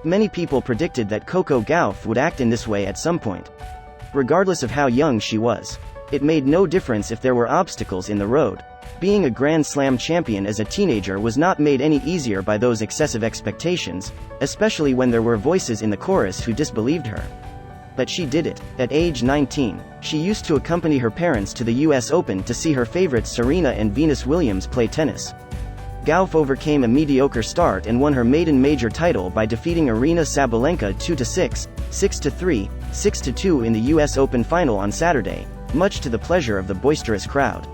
Many people predicted that Coco Gauff would act in this way at some point. Regardless of how young she was, it made no difference if there were obstacles in the road. Being a Grand Slam champion as a teenager was not made any easier by those excessive expectations, especially when there were voices in the chorus who disbelieved her. But she did it. At age 19, she used to accompany her parents to the US Open to see her favorites Serena and Venus Williams play tennis. Gauff overcame a mediocre start and won her maiden major title by defeating Aryna Sabalenka 2-6, 6-3, 6-2 in the US Open final on Saturday, much to the pleasure of the boisterous crowd.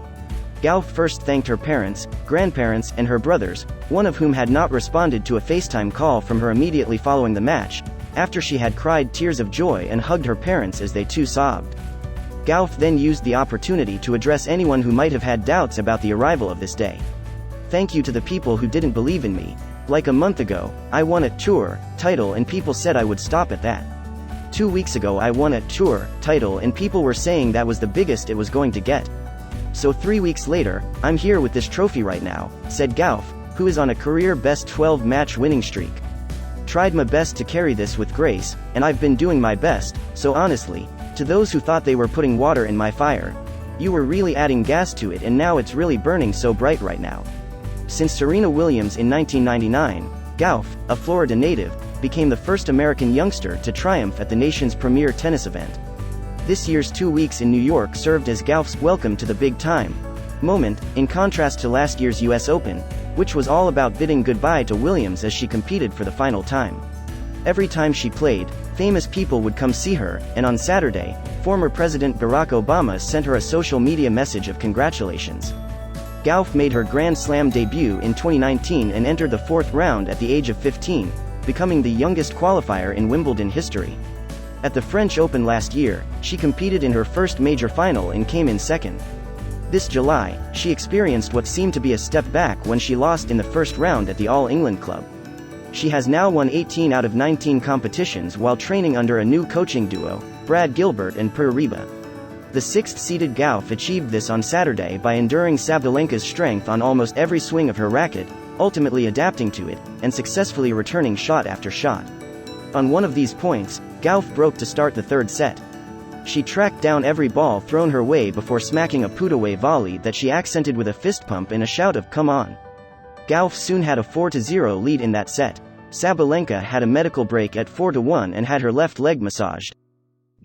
Gauff first thanked her parents, grandparents and her brothers, one of whom had not responded to a FaceTime call from her immediately following the match, after she had cried tears of joy and hugged her parents as they too sobbed. Gauff then used the opportunity to address anyone who might have had doubts about the arrival of this day. "Thank you to the people who didn't believe in me. Like a month ago, I won a tour title and people said I would stop at that. 2 weeks ago I won a tour title and people were saying that was the biggest it was going to get. So 3 weeks later, I'm here with this trophy right now," said Gauff, who is on a career-best 12-match winning streak. "Tried my best to carry this with grace, and I've been doing my best, so honestly, to those who thought they were putting water in my fire, you were really adding gas to it and now it's really burning so bright right now." Since Serena Williams in 1999, Gauff, a Florida native, became the first American youngster to triumph at the nation's premier tennis event. This year's 2 weeks in New York served as Gauff's welcome to the big time moment, in contrast to last year's US Open, which was all about bidding goodbye to Williams as she competed for the final time. Every time she played, famous people would come see her, and on Saturday, former President Barack Obama sent her a social media message of congratulations. Gauff made her Grand Slam debut in 2019 and entered the fourth round at the age of 15, becoming the youngest qualifier in Wimbledon history. At the French Open last year, she competed in her first major final and came in second. This July, she experienced what seemed to be a step back when she lost in the first round at the All England Club. She has now won 18 out of 19 competitions while training under a new coaching duo, Brad Gilbert and Per Reba. The sixth-seeded Gauff achieved this on Saturday by enduring Sabalenka's strength on almost every swing of her racket, ultimately adapting to it, and successfully returning shot after shot. On one of these points, Gauff broke to start the third set. She tracked down every ball thrown her way before smacking a put-away volley that she accented with a fist pump and a shout of "come on." Gauff soon had a 4-0 lead in that set. Sabalenka had a medical break at 4-1 and had her left leg massaged.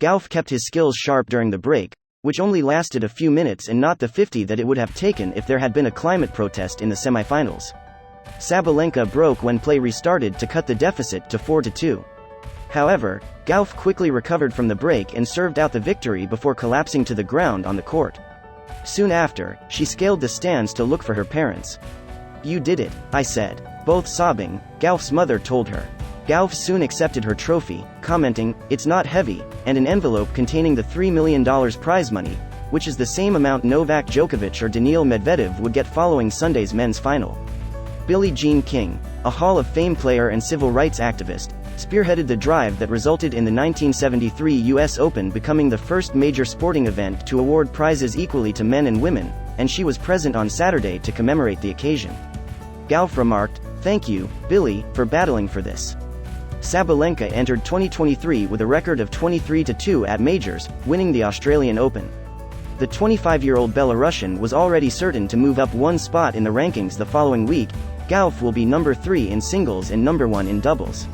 Gauff kept his skills sharp during the break, which only lasted a few minutes and not the 50 that it would have taken if there had been a climate protest in the semifinals. Sabalenka broke when play restarted to cut the deficit to 4-2. However, Gauff quickly recovered from the break and served out the victory before collapsing to the ground on the court. Soon after, she scaled the stands to look for her parents. "You did it," I said. Both sobbing, Gauff's mother told her. Gauff soon accepted her trophy, commenting, "It's not heavy," and an envelope containing the $3 million prize money, which is the same amount Novak Djokovic or Daniil Medvedev would get following Sunday's men's final. Billie Jean King, a Hall of Fame player and civil rights activist, spearheaded the drive that resulted in the 1973 US Open becoming the first major sporting event to award prizes equally to men and women, and she was present on Saturday to commemorate the occasion. Gauff remarked, "Thank you, Billie, for battling for this." Sabalenka entered 2023 with a record of 23-2 at majors, winning the Australian Open. The 25-year-old Belarusian was already certain to move up one spot in the rankings the following week. Gauff will be number 3 in singles and number 1 in doubles.